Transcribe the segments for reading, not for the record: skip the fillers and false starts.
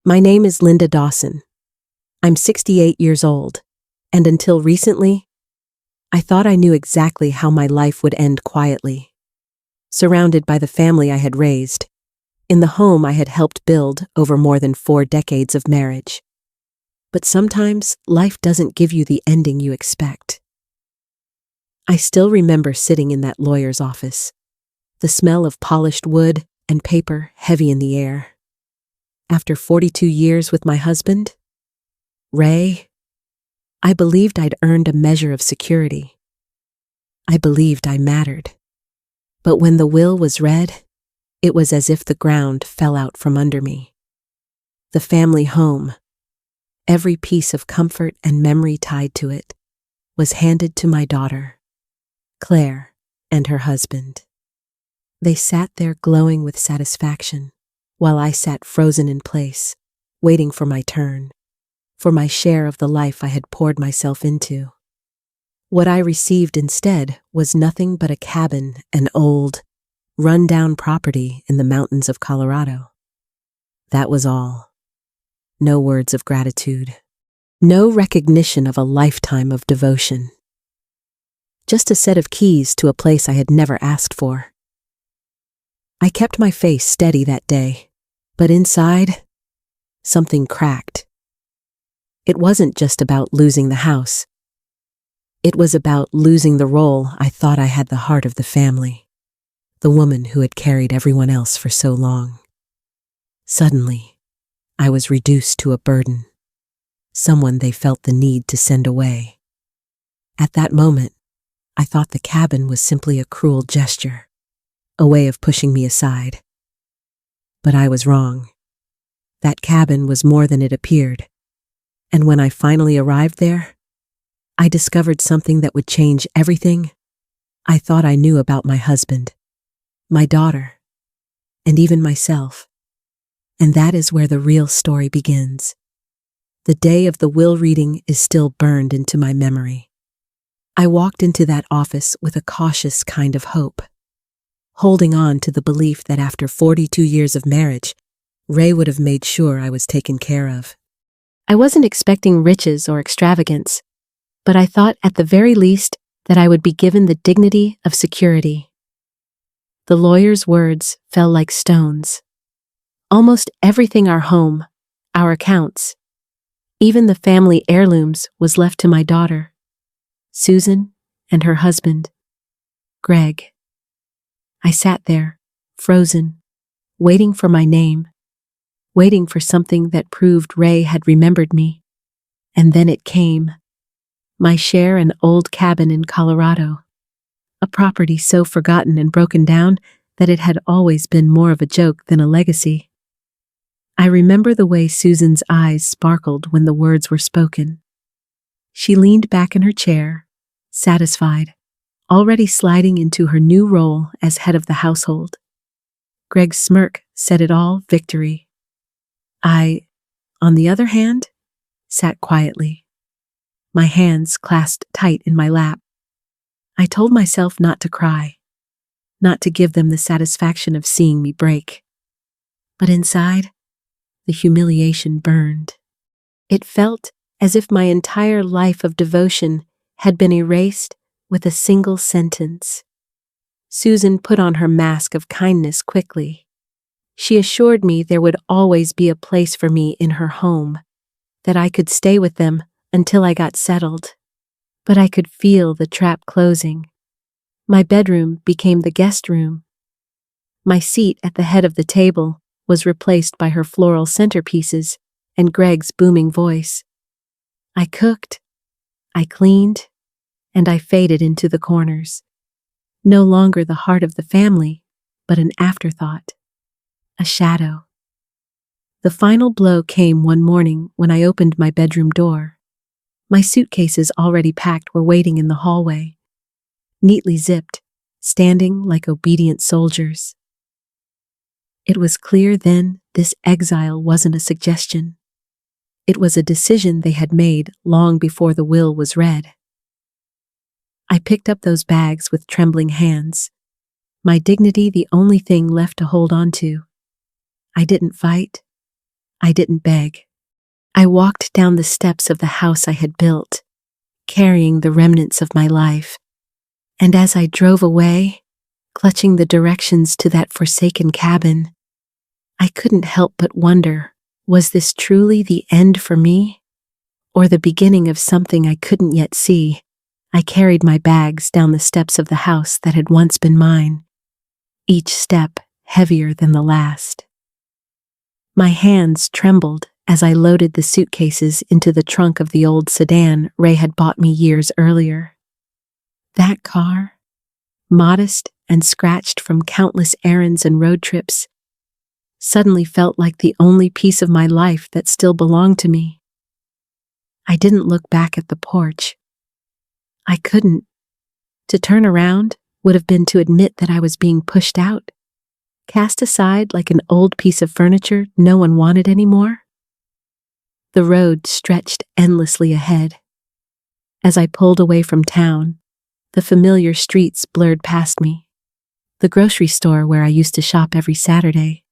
My name is Linda Dawson. I'm 68 years old, and until recently, I thought I knew exactly how my life would end quietly. Surrounded by the family I had raised, in the home I had helped build over more than 4 decades of marriage. But sometimes life doesn't give you the ending you expect. I still remember sitting in that lawyer's office, the smell of polished wood and paper heavy in the air. After 42 years with my husband, Ray, I believed I'd earned a measure of security. I believed I mattered. But when the will was read, it was as if the ground fell out from under me. The family home, every piece of comfort and memory tied to it, was handed to my daughter, Claire, and her husband. They sat there glowing with satisfaction, while I sat frozen in place, waiting for my turn, for my share of the life I had poured myself into. What I received instead was nothing but a cabin, an old, run-down property in the mountains of Colorado. That was all. No words of gratitude. No recognition of a lifetime of devotion. Just a set of keys to a place I had never asked for. I kept my face steady that day, but inside, something cracked. It wasn't just about losing the house. It was about losing the role I thought I had the heart of the family, the woman who had carried everyone else for so long. Suddenly, I was reduced to a burden, someone they felt the need to send away. At that moment, I thought the cabin was simply a cruel gesture, a way of pushing me aside. But I was wrong. That cabin was more than it appeared, and when I finally arrived there, I discovered something that would change everything I thought I knew about my husband, my daughter, and even myself. And that is where the real story begins. The day of the will reading is still burned into my memory. I walked into that office with a cautious kind of hope, holding on to the belief that after 42 years of marriage, Ray would have made sure I was taken care of. I wasn't expecting riches or extravagance, but I thought at the very least that I would be given the dignity of security. The lawyer's words fell like stones. Almost everything our home, our accounts, even the family heirlooms was left to my daughter, Susan, and her husband, Greg. I sat there, frozen, waiting for my name, waiting for something that proved Ray had remembered me. And then it came. My share an old cabin in Colorado, a property so forgotten and broken down that it had always been more of a joke than a legacy. I remember the way Susan's eyes sparkled when the words were spoken. She leaned back in her chair, satisfied, already sliding into her new role as head of the household. Greg's smirk said it all, victory. I, on the other hand, sat quietly, my hands clasped tight in my lap. I told myself not to cry, not to give them the satisfaction of seeing me break. But inside, the humiliation burned. It felt as if my entire life of devotion had been erased with a single sentence. Susan put on her mask of kindness quickly. She assured me there would always be a place for me in her home, that I could stay with them until I got settled. But I could feel the trap closing. My bedroom became the guest room. My seat at the head of the table was replaced by her floral centerpieces and Greg's booming voice. I cooked, I cleaned, and I faded into the corners. No longer the heart of the family, but an afterthought, a shadow. The final blow came one morning when I opened my bedroom door. My suitcases already packed were waiting in the hallway, neatly zipped, standing like obedient soldiers. It was clear then this exile wasn't a suggestion. It was a decision they had made long before the will was read. I picked up those bags with trembling hands, my dignity the only thing left to hold on to. I didn't fight. I didn't beg. I walked down the steps of the house I had built, carrying the remnants of my life. And as I drove away, clutching the directions to that forsaken cabin, I couldn't help but wonder, was this truly the end for me? Or the beginning of something I couldn't yet see? I carried my bags down the steps of the house that had once been mine, each step heavier than the last. My hands trembled as I loaded the suitcases into the trunk of the old sedan Ray had bought me years earlier. That car, modest and scratched from countless errands and road trips, suddenly felt like the only piece of my life that still belonged to me. I didn't look back at the porch. I couldn't. To turn around would have been to admit that I was being pushed out, cast aside like an old piece of furniture no one wanted anymore. The road stretched endlessly ahead. As I pulled away from town, the familiar streets blurred past me. The grocery store where I used to shop every Saturday.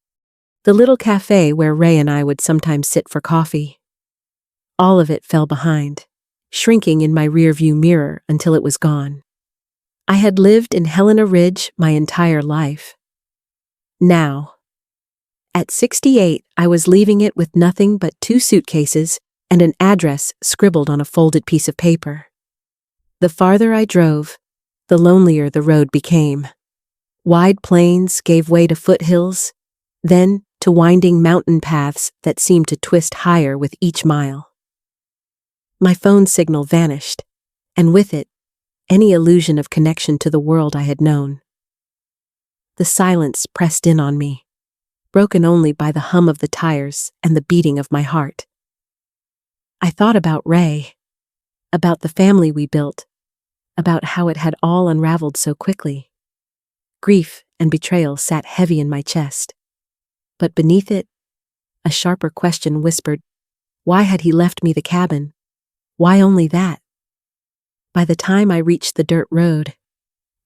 The little cafe where Ray and I would sometimes sit for coffee. All of it fell behind, shrinking in my rearview mirror until it was gone. I had lived in Helena Ridge my entire life. Now, at 68, I was leaving it with nothing but 2 suitcases and an address scribbled on a folded piece of paper. The farther I drove, the lonelier the road became. Wide plains gave way to foothills, then to winding mountain paths that seemed to twist higher with each mile. My phone signal vanished, and with it, any illusion of connection to the world I had known. The silence pressed in on me, broken only by the hum of the tires and the beating of my heart. I thought about Ray, about the family we built, about how it had all unraveled so quickly. Grief and betrayal sat heavy in my chest. But beneath it, a sharper question whispered, why had he left me the cabin? Why only that? By the time I reached the dirt road,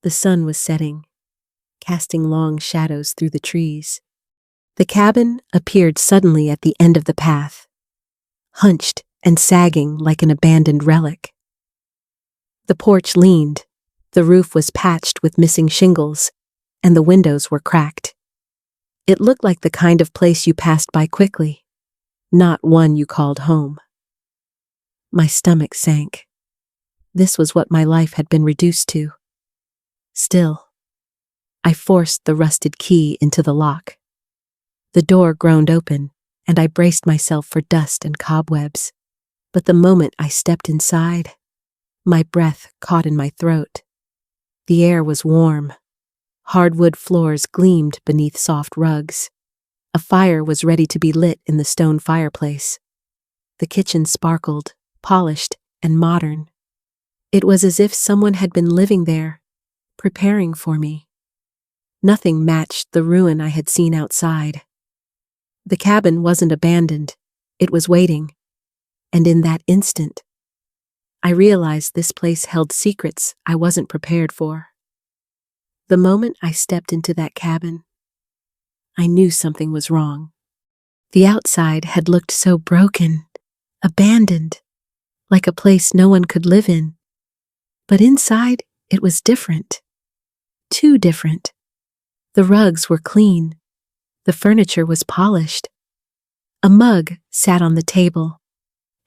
the sun was setting, casting long shadows through the trees. The cabin appeared suddenly at the end of the path, hunched and sagging like an abandoned relic. The porch leaned, the roof was patched with missing shingles, and the windows were cracked. It looked like the kind of place you passed by quickly, not one you called home. My stomach sank. This was what my life had been reduced to. Still, I forced the rusted key into the lock. The door groaned open, and I braced myself for dust and cobwebs. But the moment I stepped inside, my breath caught in my throat. The air was warm. Hardwood floors gleamed beneath soft rugs. A fire was ready to be lit in the stone fireplace. The kitchen sparkled, polished, and modern. It was as if someone had been living there, preparing for me. Nothing matched the ruin I had seen outside. The cabin wasn't abandoned, it was waiting. And in that instant, I realized this place held secrets I wasn't prepared for. The moment I stepped into that cabin, I knew something was wrong. The outside had looked so broken, abandoned, like a place no one could live in. But inside, it was different. Too different. The rugs were clean. The furniture was polished. A mug sat on the table,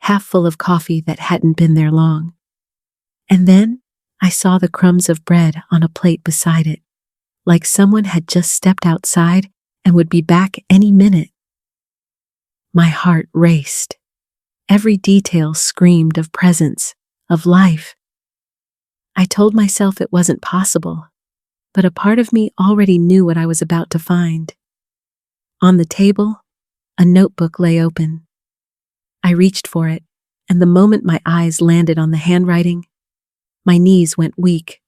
half full of coffee that hadn't been there long. And then I saw the crumbs of bread on a plate beside it, like someone had just stepped outside and would be back any minute. My heart raced. Every detail screamed of presence, of life. I told myself it wasn't possible, but a part of me already knew what I was about to find. On the table, a notebook lay open. I reached for it, and the moment my eyes landed on the handwriting, my knees went weak.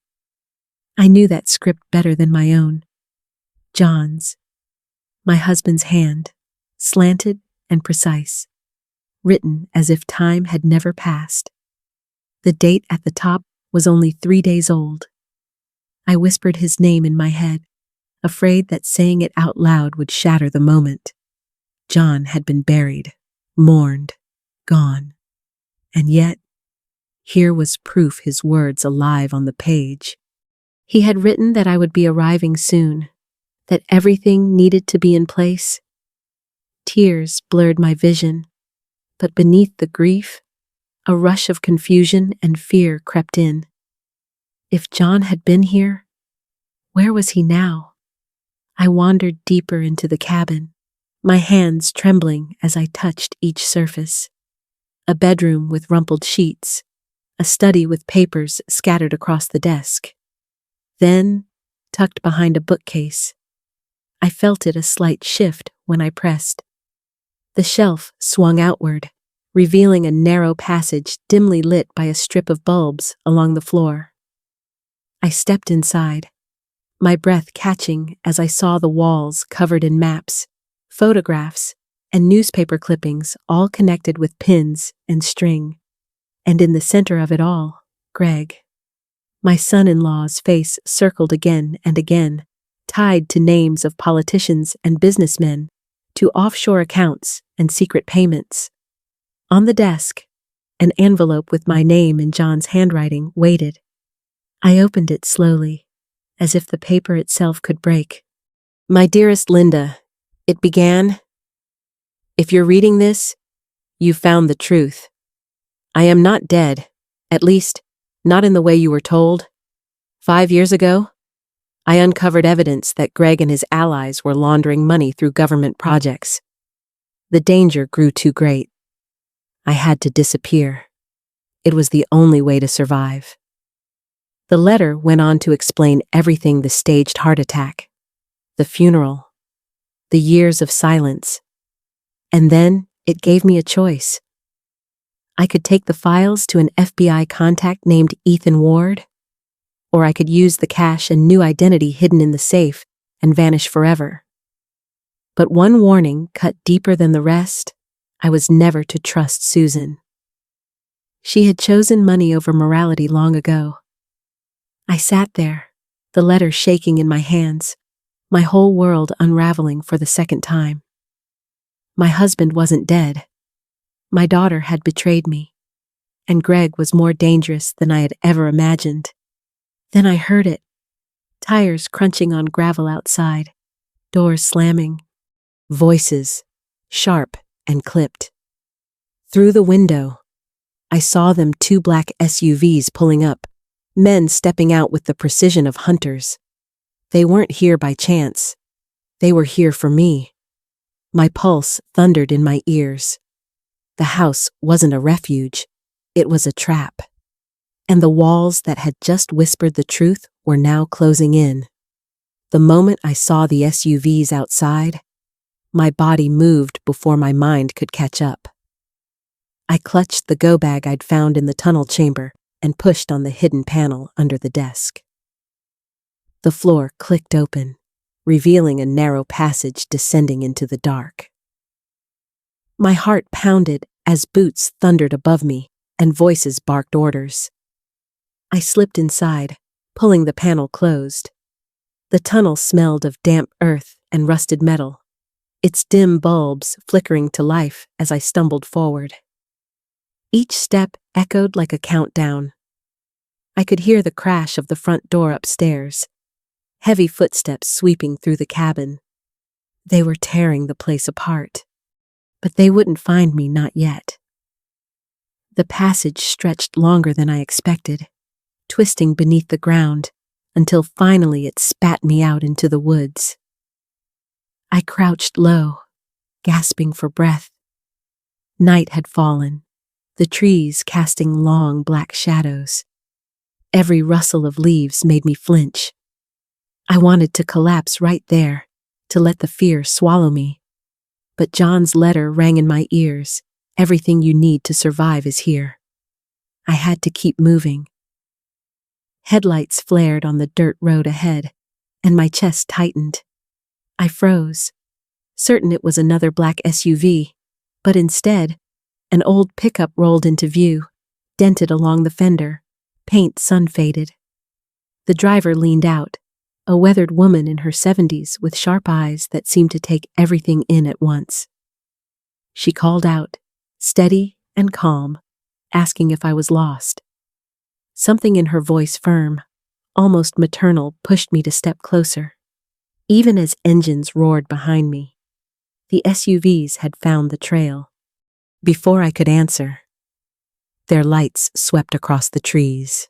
I knew that script better than my own. John's, my husband's hand, slanted and precise, written as if time had never passed. The date at the top was only 3 days old. I whispered his name in my head, afraid that saying it out loud would shatter the moment. John had been buried, mourned, gone. And yet, here was proof his words alive on the page. He had written that I would be arriving soon, that everything needed to be in place. Tears blurred my vision, but beneath the grief, a rush of confusion and fear crept in. If John had been here, where was he now? I wandered deeper into the cabin, my hands trembling as I touched each surface. A bedroom with rumpled sheets, a study with papers scattered across the desk. Then, tucked behind a bookcase, I felt it a slight shift when I pressed. The shelf swung outward, revealing a narrow passage dimly lit by a strip of bulbs along the floor. I stepped inside, my breath catching as I saw the walls covered in maps, photographs, and newspaper clippings all connected with pins and string. And in the center of it all, Greg. My son-in-law's face circled again and again, tied to names of politicians and businessmen, to offshore accounts and secret payments. On the desk, an envelope with my name in John's handwriting waited. I opened it slowly, as if the paper itself could break. My dearest Linda, it began, "If you're reading this, you've found the truth. I am not dead, at least, not in the way you were told. 5 years ago, I uncovered evidence that Greg and his allies were laundering money through government projects. The danger grew too great. I had to disappear. It was the only way to survive." The letter went on to explain everything: the staged heart attack, the funeral, the years of silence. And then it gave me a choice. I could take the files to an FBI contact named Ethan Ward, or I could use the cash and new identity hidden in the safe and vanish forever. But one warning cut deeper than the rest: I was never to trust Susan. She had chosen money over morality long ago. I sat there, the letter shaking in my hands, my whole world unraveling for the second time. My husband wasn't dead. My daughter had betrayed me, and Greg was more dangerous than I had ever imagined. Then I heard it, tires crunching on gravel outside, doors slamming, voices, sharp and clipped. Through the window, I saw them, 2 black SUVs pulling up, men stepping out with the precision of hunters. They weren't here by chance. They were here for me. My pulse thundered in my ears. The house wasn't a refuge. It was a trap. And the walls that had just whispered the truth were now closing in. The moment I saw the SUVs outside, my body moved before my mind could catch up. I clutched the go bag I'd found in the tunnel chamber and pushed on the hidden panel under the desk. The floor clicked open, revealing a narrow passage descending into the dark. My heart pounded as boots thundered above me and voices barked orders. I slipped inside, pulling the panel closed. The tunnel smelled of damp earth and rusted metal, its dim bulbs flickering to life as I stumbled forward. Each step echoed like a countdown. I could hear the crash of the front door upstairs, heavy footsteps sweeping through the cabin. They were tearing the place apart, but they wouldn't find me, not yet. The passage stretched longer than I expected, twisting beneath the ground until finally it spat me out into the woods. I crouched low, gasping for breath. Night had fallen, the trees casting long black shadows. Every rustle of leaves made me flinch. I wanted to collapse right there, to let the fear swallow me. But John's letter rang in my ears. Everything you need to survive is here. I had to keep moving. Headlights flared on the dirt road ahead, and my chest tightened. I froze, certain it was another black SUV, but instead, an old pickup rolled into view, dented along the fender, paint sun-faded. The driver leaned out, a weathered woman in her 70s with sharp eyes that seemed to take everything in at once. She called out, steady and calm, asking if I was lost. Something in her voice, firm, almost maternal, pushed me to step closer. Even as engines roared behind me, the SUVs had found the trail. Before I could answer, their lights swept across the trees.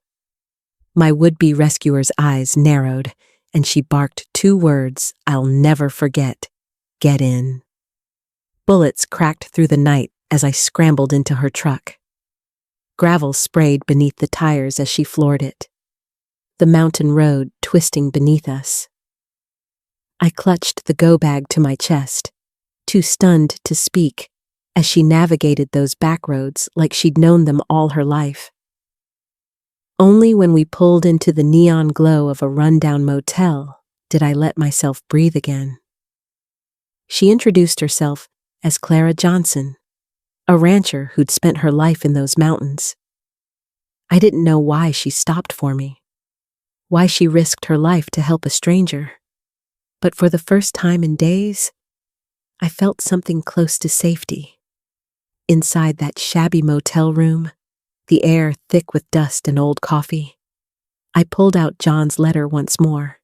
My would-be rescuer's eyes narrowed, and she barked 2 words I'll never forget: get in. Bullets cracked through the night as I scrambled into her truck. Gravel sprayed beneath the tires as she floored it, the mountain road twisting beneath us. I clutched the go-bag to my chest, too stunned to speak, as she navigated those back roads like she'd known them all her life. Only when we pulled into the neon glow of a rundown motel did I let myself breathe again. She introduced herself as Clara Johnson, a rancher who'd spent her life in those mountains. I didn't know why she stopped for me, why she risked her life to help a stranger. But for the first time in days, I felt something close to safety. Inside that shabby motel room, the air thick with dust and old coffee, I pulled out John's letter once more.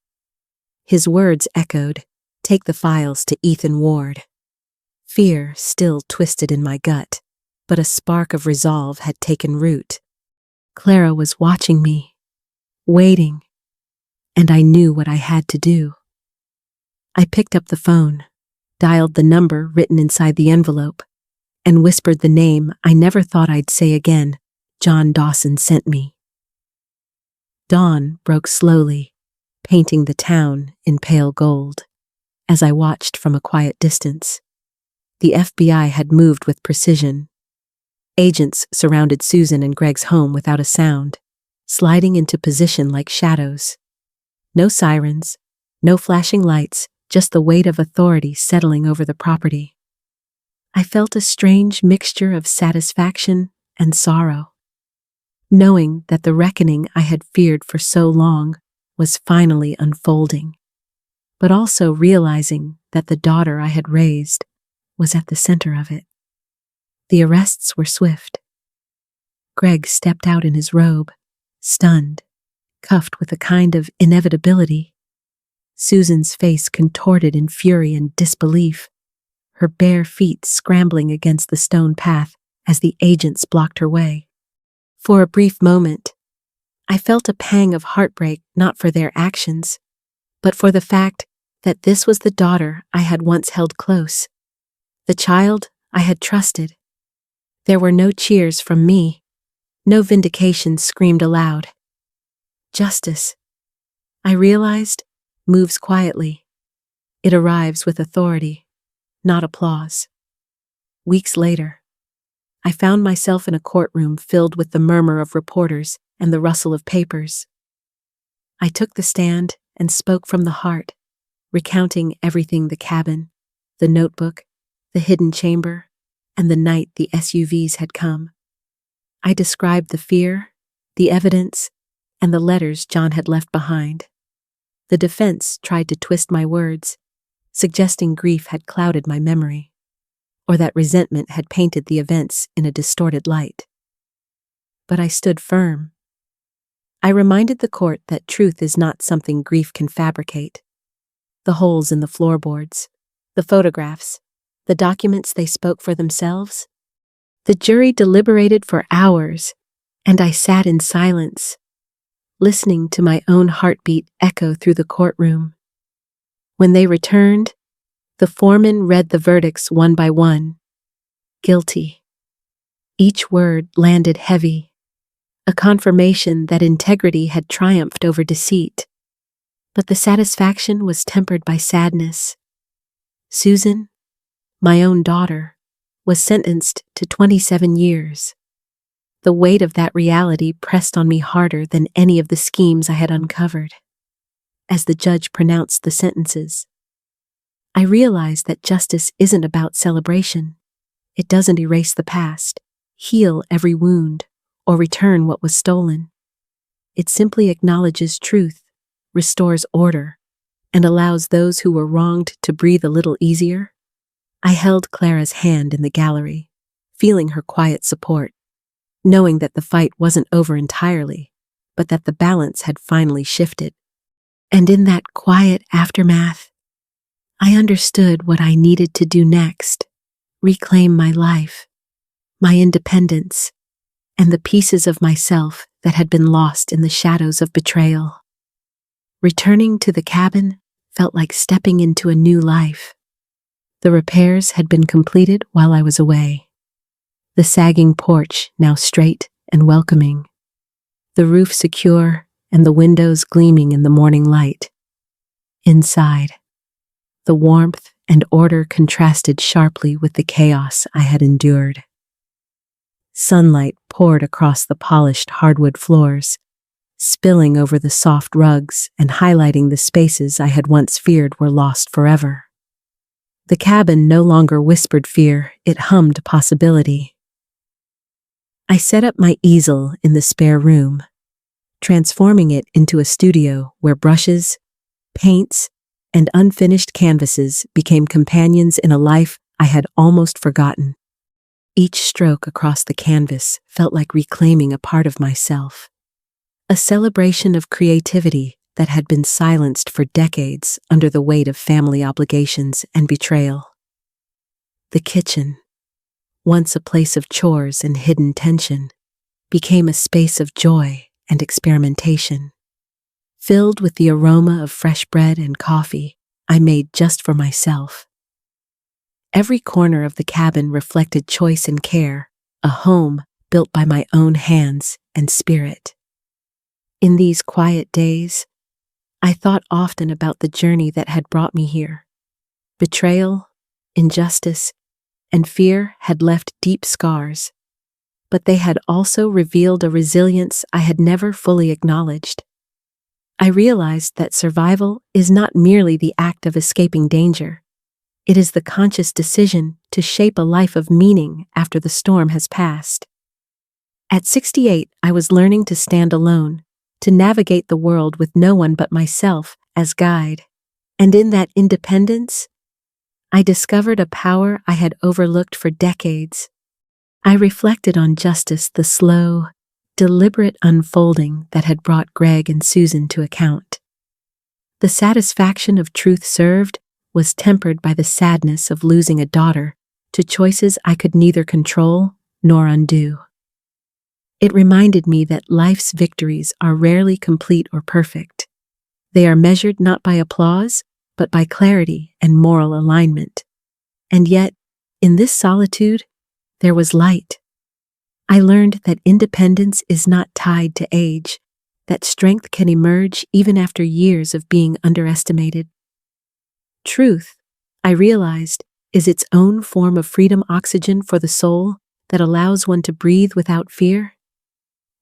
His words echoed, "Take the files to Ethan Ward." Fear still twisted in my gut, but a spark of resolve had taken root. Clara was watching me, waiting, and I knew what I had to do. I picked up the phone, dialed the number written inside the envelope, and whispered the name I never thought I'd say again: John Dawson sent me. Dawn broke slowly, painting the town in pale gold. As I watched from a quiet distance, the FBI had moved with precision. Agents surrounded Susan and Greg's home without a sound, sliding into position like shadows. No sirens, no flashing lights, just the weight of authority settling over the property. I felt a strange mixture of satisfaction and sorrow, knowing that the reckoning I had feared for so long was finally unfolding, but also realizing that the daughter I had raised was at the center of it. The arrests were swift. Greg stepped out in his robe, stunned, cuffed with a kind of inevitability. Susan's face contorted in fury and disbelief, her bare feet scrambling against the stone path as the agents blocked her way. For a brief moment, I felt a pang of heartbreak, not for their actions, but for the fact that this was the daughter I had once held close, the child I had trusted. There were no cheers from me, no vindication screamed aloud. Justice, I realized, moves quietly. It arrives with authority, not applause. Weeks later, I found myself in a courtroom filled with the murmur of reporters and the rustle of papers. I took the stand and spoke from the heart, recounting everything: the cabin, the notebook, the hidden chamber, and the night the SUVs had come. I described the fear, the evidence, and the letters John had left behind. The defense tried to twist my words, suggesting grief had clouded my memory, or that resentment had painted the events in a distorted light. But I stood firm. I reminded the court that truth is not something grief can fabricate. The holes in the floorboards, the photographs, the documents, they spoke for themselves. The jury deliberated for hours, and I sat in silence, listening to my own heartbeat echo through the courtroom. When they returned, the foreman read the verdicts one by one. Guilty. Each word landed heavy, a confirmation that integrity had triumphed over deceit. But the satisfaction was tempered by sadness. Susan, my own daughter, was sentenced to 27 years. The weight of that reality pressed on me harder than any of the schemes I had uncovered. As the judge pronounced the sentences, I realized that justice isn't about celebration. It doesn't erase the past, heal every wound, or return what was stolen. It simply acknowledges truth, restores order, and allows those who were wronged to breathe a little easier. I held Clara's hand in the gallery, feeling her quiet support, knowing that the fight wasn't over entirely, but that the balance had finally shifted. And in that quiet aftermath, I understood what I needed to do next: reclaim my life, my independence, and the pieces of myself that had been lost in the shadows of betrayal. Returning to the cabin felt like stepping into a new life. The repairs had been completed while I was away. The sagging porch now straight and welcoming, the roof secure and the windows gleaming in the morning light. Inside, the warmth and order contrasted sharply with the chaos I had endured. Sunlight poured across the polished hardwood floors, spilling over the soft rugs and highlighting the spaces I had once feared were lost forever. The cabin no longer whispered fear, it hummed possibility. I set up my easel in the spare room, transforming it into a studio where brushes, paints, and unfinished canvases became companions in a life I had almost forgotten. Each stroke across the canvas felt like reclaiming a part of myself, a celebration of creativity that had been silenced for decades under the weight of family obligations and betrayal. The kitchen, once a place of chores and hidden tension, became a space of joy and experimentation. Filled with the aroma of fresh bread and coffee I made just for myself. Every corner of the cabin reflected choice and care, a home built by my own hands and spirit. In these quiet days, I thought often about the journey that had brought me here. Betrayal, injustice, and fear had left deep scars, but they had also revealed a resilience I had never fully acknowledged. I realized that survival is not merely the act of escaping danger. It is the conscious decision to shape a life of meaning after the storm has passed. At 68, I was learning to stand alone, to navigate the world with no one but myself as guide. And in that independence, I discovered a power I had overlooked for decades. I reflected on justice, the slow, deliberate unfolding that had brought Greg and Susan to account. The satisfaction of truth served was tempered by the sadness of losing a daughter to choices I could neither control nor undo. It reminded me that life's victories are rarely complete or perfect. They are measured not by applause, but by clarity and moral alignment. And yet, in this solitude, there was light. I learned that independence is not tied to age, that strength can emerge even after years of being underestimated. Truth, I realized, is its own form of freedom, oxygen for the soul that allows one to breathe without fear.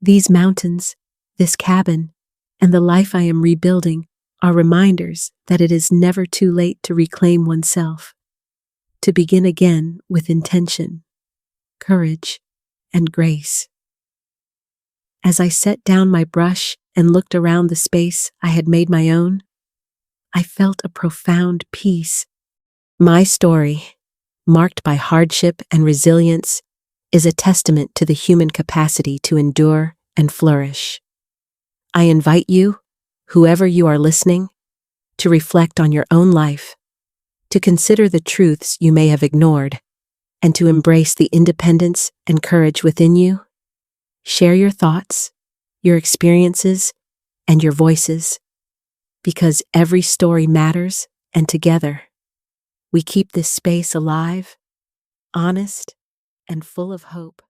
These mountains, this cabin, and the life I am rebuilding are reminders that it is never too late to reclaim oneself, to begin again with intention, courage, and grace. As I set down my brush and looked around the space I had made my own, I felt a profound peace. My story, marked by hardship and resilience, is a testament to the human capacity to endure and flourish. I invite you, whoever you are listening, to reflect on your own life, to consider the truths you may have ignored, and to embrace the independence and courage within you. Share your thoughts, your experiences, and your voices, because every story matters, and together, we keep this space alive, honest, and full of hope.